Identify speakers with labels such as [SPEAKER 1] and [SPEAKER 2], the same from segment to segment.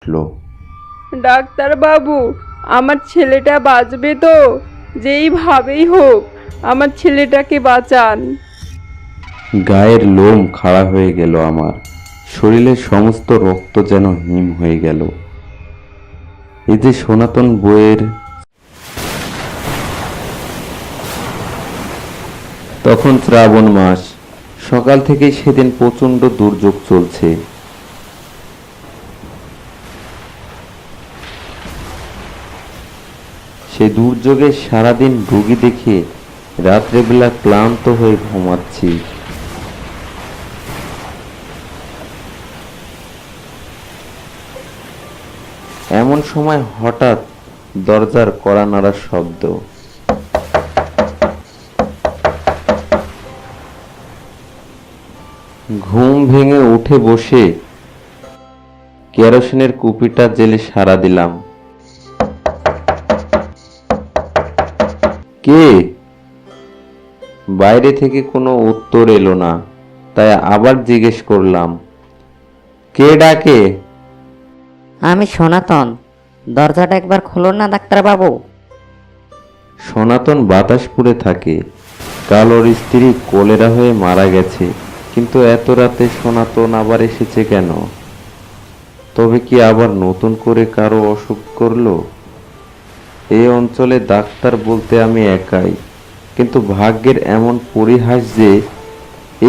[SPEAKER 1] উঠল।
[SPEAKER 2] ডাক্তার বাবু, আমার ছেলেটা বাঁচবে তো? যেইভাবেই হোক আমার ছেলেটাকে বাঁচান।
[SPEAKER 1] গায়ের লোম খাড়া হয়ে গেল আমার, শরীরের সমস্ত রক্ত যেন হিম হয়ে গেল। এই যে সনাতন বইয়ের। তখন শ্রাবণ মাস, সকাল থেকেই সেদিন প্রচণ্ড দুর্যোগ চলছে। সেই দুর্যোগে সারাদিন রোগী দেখে রাত্রেবেলা ক্লান্ত হয়ে ঘুমাচ্ছি। এমন সময় হঠাৎ দরজার কড়া নাড়ার শব্দ। ঘুম ভেঙে উঠে বসে কেরোসিনের কুপিটা জেলে সাড়া দিলাম। কে? বাইরে থেকে কোনো উত্তর এলো না, তাই আবার জিজ্ঞেস করলাম, কে ডাকে?
[SPEAKER 3] আমি সনাতন, দরজাটা একবার খুলুন না ডাক্তারবাবু।
[SPEAKER 1] সনাতন বাতাসপুরে থাকে। কাল ওর স্ত্রী কলেরা হয়ে মারা গেছে, কিন্তু এত রাতে সনাতন আবার এসেছে কেন? তবে কি আবার নতুন করে কারো অসুখ করলো? এই অঞ্চলে ডাক্তার বলতে আমি একাই, কিন্তু ভাগ্যের এমন পরিহাস যে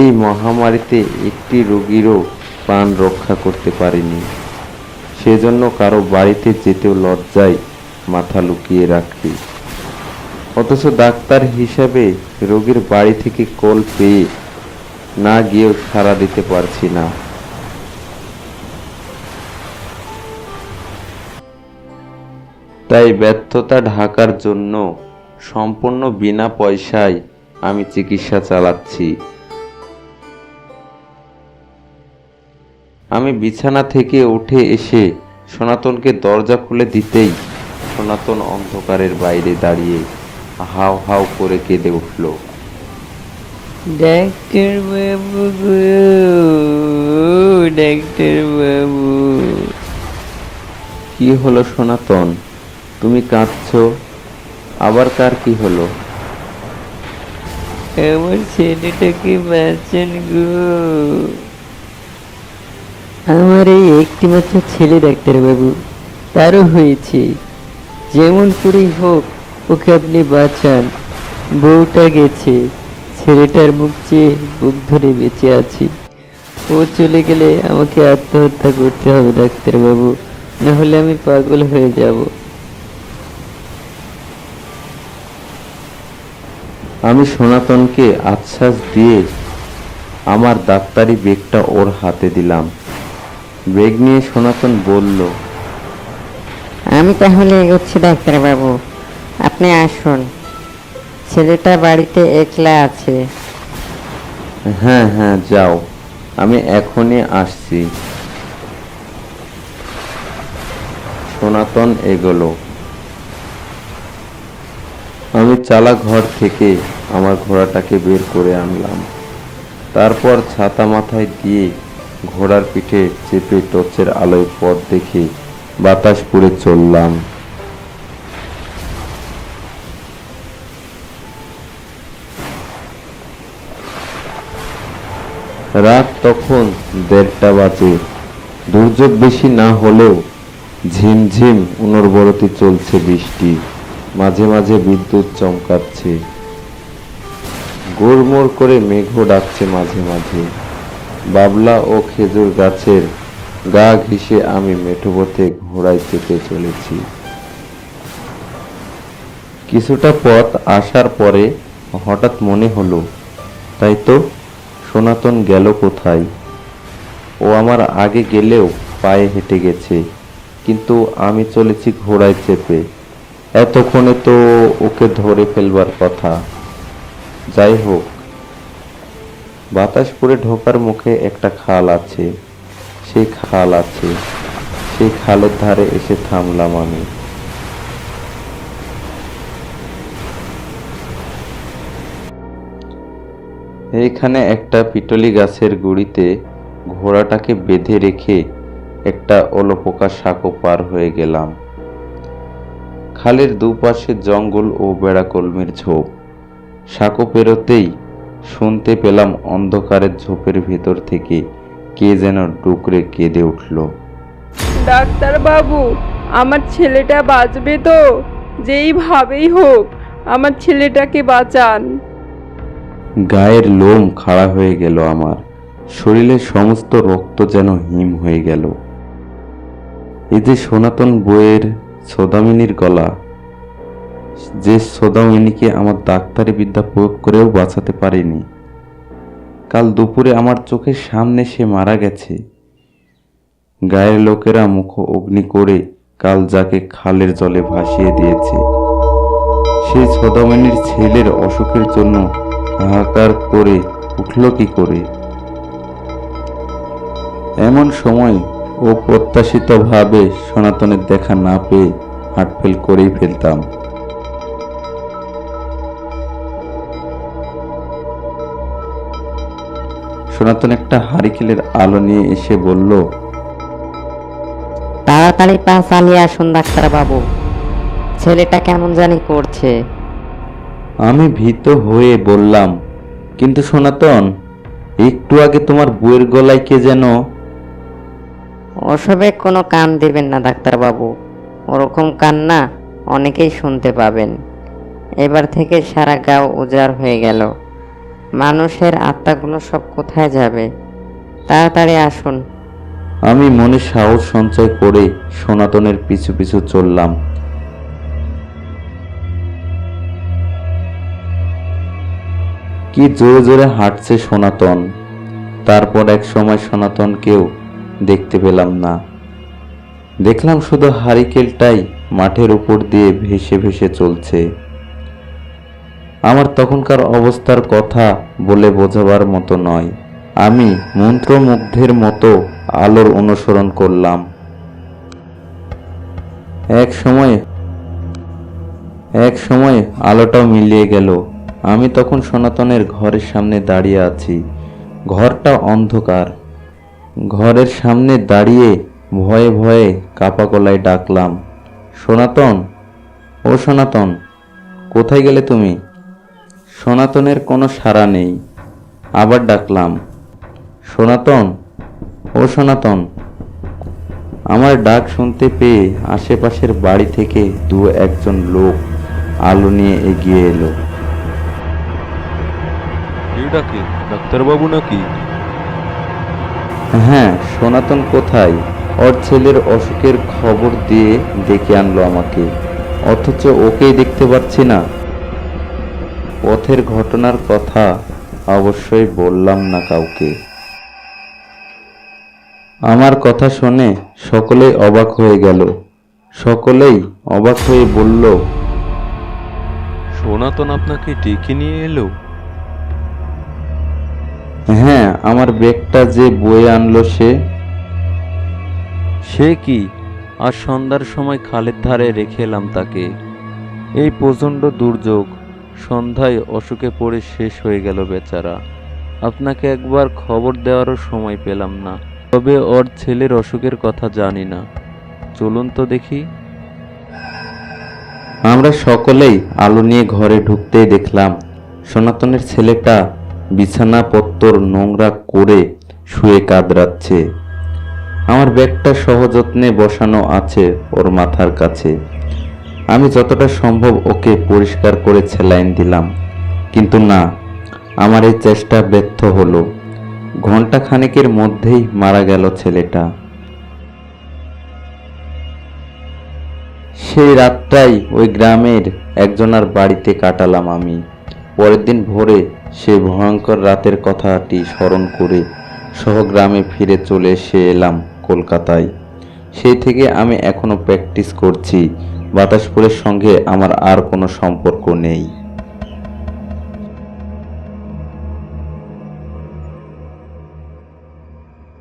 [SPEAKER 1] এই মহামারীতে একটি রোগীরও প্রাণ রক্ষা করতে পারিনি। সেজন্য কারো বাড়িতে যেতেও লজ্জায় মাথা লুকিয়ে রাখি। অথচ ডাক্তার হিসাবে রোগীর বাড়ি থেকে কল পেয়ে না গিয়েও সাড়া দিতে পারছি না। তাই ব্যর্থতা ঢাকার জন্য সম্পূর্ণ বিনা পয়সায় আমি চিকিৎসা চালাচ্ছি। আমি বিছানা থেকে উঠে এসে সনাতনকে দরজা খুলে দিতেই সনাতন অন্ধকারের বাইরে দাঁড়িয়ে হাউ হাউ করে কেঁদে উঠল।
[SPEAKER 3] ডাক্তারবাবু গো, ডাক্তারবাবু।
[SPEAKER 1] কি হলো সনাতন, তুমি কাঁদছো? আবার কার কি হলো?
[SPEAKER 3] আমার ছেলেটাকে বাঁচান গো। আমার এই একটি মাত্র ছেলে ডাক্তারবাবু, তারও হয়েছে। যেমন করেই হোক ওকে আপনি বাঁচান। বউটা গেছে, ছেলেটার মুখ চেয়ে বুক ধরে বেঁচে আছি। ও চলে গেলে আমাকে আত্মহত্যা করতে হবে ডাক্তারবাবু, নাহলে আমি পাগল হয়ে যাব।
[SPEAKER 1] আমি সনাতনকে আশ্বাস দিয়ে আমার ডাক্তারি ব্যাগটা ওর হাতে দিলাম। ব্যাগ নিয়ে সনাতন বলল,
[SPEAKER 3] আমি তাহলে এগোচ্ছি ডাক্তারবাবু, আপনি আসুন। ছেলেটা বাড়িতে একলা আছে।
[SPEAKER 1] হ্যাঁ হ্যাঁ যাও, আমি এখনই আসছি। সনাতন এগোলো। আমি চালা ঘর থেকে আমার ঘোড়াটাকে বের করে আনলাম। তারপর ছাতা মাথায় দিয়ে ঘোড়ার পিঠে চেপে টর্চের আলোয় পথ দেখে বাতাসপুরে চললাম। রাত তখন 1:30 বাজে। দুর্যোগ বেশি না হলেও ঝিমঝিম অনবরত চলছে বৃষ্টি, মাঝে মাঝে বিদ্যুৎ চমকাচ্ছে। গুড়মুড় করে মেঘও ডাকছে মাঝে মাঝে। বাবলা ও খেজুর গাছের গা ঘেঁষে আমি মেঠো পথে ঘোড়ায় চেপে চলেছি। কিছুটা পথ আসার পরে হঠাৎ মনে হলো, তাই তো, সনাতন গেল কোথায়? ও আমার আগে গেলেও পায়ে হেঁটে গেছে, কিন্তু আমি চলেছি ঘোড়ায় চেপে। এতক্ষণে তো ওকে ধরে ফেলবার কথা। যাই হোক, বাতাসপুরে ঢোকার মুখে একটা খাল আছে, সেই খালের ধারে এসে থামলাম আমি। এইখানে একটা পিটলি গাছের গুড়িতে ঘোড়াটাকে বেঁধে রেখে একটা ওলোপোকা সাঁকো পার হয়ে গেলাম। খালের দুপাশে জঙ্গল ও বেড়াকলমির ঝোপ। সাঁকো পেরোতেই শুনতে পেলাম অন্ধকারের ঝোপের ভিতর থেকে কে যেন ডুকরে কেঁদে উঠল।
[SPEAKER 2] ডাক্তার বাবু, আমার ছেলেটা বাঁচবে তো? যেইভাবেই হোক আমার ছেলেটাকে বাঁচান।
[SPEAKER 1] গায়ের লোম খাড়া হয়ে গেল আমার, শরীরের সমস্ত রক্ত যেন হিম হয়ে গেল। এই যে সনাতন বইয়ের সৌদামিনীর গলা, যে সৌদামিনীকে আমার ডাক্তারি বিদ্যা প্রয়োগ করেও বাঁচাতে পারিনি, কাল দুপুরে আমার চোখের সামনে সে মারা গেছে। গায়ের লোকেরা মুখ অগ্নি করে কাল যাকে খালের জলে ভাসিয়ে দিয়েছে, সেই সৌদামিনীর ছেলের অসুখের জন্য হাহাকার করে উঠল কি করে? এমন সময় অপ্রত্যাশিতভাবে সনাতনের দেখা না পেয়ে হার্টফেল করেই ফেলতাম। সনাতন একটা হারিকেলের আলো নিয়ে এসে বলল,
[SPEAKER 4] তাড়াতাড়ি পা চালিয়ে আসুন ডাক্তার বাবু, ছেলেটা কেমন জানি করছে।
[SPEAKER 1] আমি ভীত হয়ে বললাম, কিন্তু সনাতন, একটু আগে তোমার বইয়ের গলায় কে যেন।
[SPEAKER 4] ওসবে কোনো কান দেবেন না ডাক্তার বাবু, ওরকম কান্না অনেকেই শুনতে পাবেন। এবার থেকে সারা গাঁও উজাড় হয়ে গেল, মানুষের আত্মাগুলো সব কোথায় যাবে? তাড়াতাড়ি আসুন।
[SPEAKER 1] আমি মনে সাহস সঞ্চয় করে সনাতনের পিছু পিছু চললাম। কি জোরে জোরে হাঁটছে সনাতন। তারপর এক সময় সনাতনকেও দেখতে পেলাম না। দেখলাম শুধু হারিকেলটাই মাঠের উপর দিয়ে ভেসে ভেসে চলছে। আমার তখনকার অবস্থার কথা বলে বোঝাবার মতো নয়। আমি মন্ত্রমুগ্ধের মতো আলোর অনুসরণ করলাম। এক সময় আলোটাও মিলিয়ে গেল। আমি তখন সনাতনের ঘরের সামনে দাঁড়িয়ে আছি। ঘরটা অন্ধকার। ঘরের সামনে দাঁড়িয়ে ভয়ে ভয়ে কাপা গলায় ডাকলাম, সনাতন, ও সনাতন, কোথায় গেলে তুমি? সনাতনের কোনো সাড়া নেই। আবার ডাকলাম, সনাতন, ও সনাতন। আমার ডাক শুনতে পেয়ে আশেপাশের বাড়ি থেকে একজন লোক আলো নিয়ে এগিয়ে এলো।
[SPEAKER 5] ডাকে ডাক্তারবাবু নাকি?
[SPEAKER 1] হ্যাঁ, সনাতন কোথায়? ওর ছেলের অসুখের খবর দিয়ে ডেকে আনলো আমাকে, অথচ ওকেই দেখতে পাচ্ছি না। পথের ঘটনার কথা অবশ্যই বললাম না কাউকে। আমার কথা শুনে সকলেই অবাক হয়ে গেল। সকলেই অবাক হয়ে বলল,
[SPEAKER 5] সনাতন আপনাকে ডেকে নিয়ে এলো?
[SPEAKER 1] হ্যাঁ, আমার ব্যাগটা যে বয়ে আনলো
[SPEAKER 5] সে কি? আজ সন্ধ্যার সময় খালের ধারে রেখে এলাম তাকে। এই প্রচণ্ড দুর্যোগ, সন্ধ্যায় অসুখে পড়ে শেষ হয়ে গেল বেচারা। আপনাকে একবার খবর দেওয়ারও সময় পেলাম না। তবে ওর ছেলের অসুখের কথা জানি না। চলুন তো দেখি।
[SPEAKER 1] আমরা সকলেই আলো নিয়ে ঘরে ঢুকতেই দেখলাম সনাতনের ছেলেটা বিছানাপত্তর নোংরা করে শুয়ে কাঁদরাচ্ছে। আমার ব্যাগটা সযত্নে বসানো আছে ওর মাথার কাছে। আমি যতটা সম্ভব ওকে পরিষ্কার করে স্যালাইন দিলাম, কিন্তু না, আমার এই চেষ্টা ব্যর্থ হলো। ঘন্টা খানেকের মধ্যেই মারা গেল ছেলেটা। সেই রাতটাই ওই গ্রামের একজনার বাড়িতে কাটালাম আমি। পরের দিন ভোরে সেই ভয়ঙ্কর রাতের কথাটি স্মরণ করে সহগ্রামে ফিরে চলে এলাম কলকাতায়। সেই থেকে আমি এখনো প্র্যাকটিস করছি। বাতাসপুরের সঙ্গে আমার আর কোনো সম্পর্ক নেই।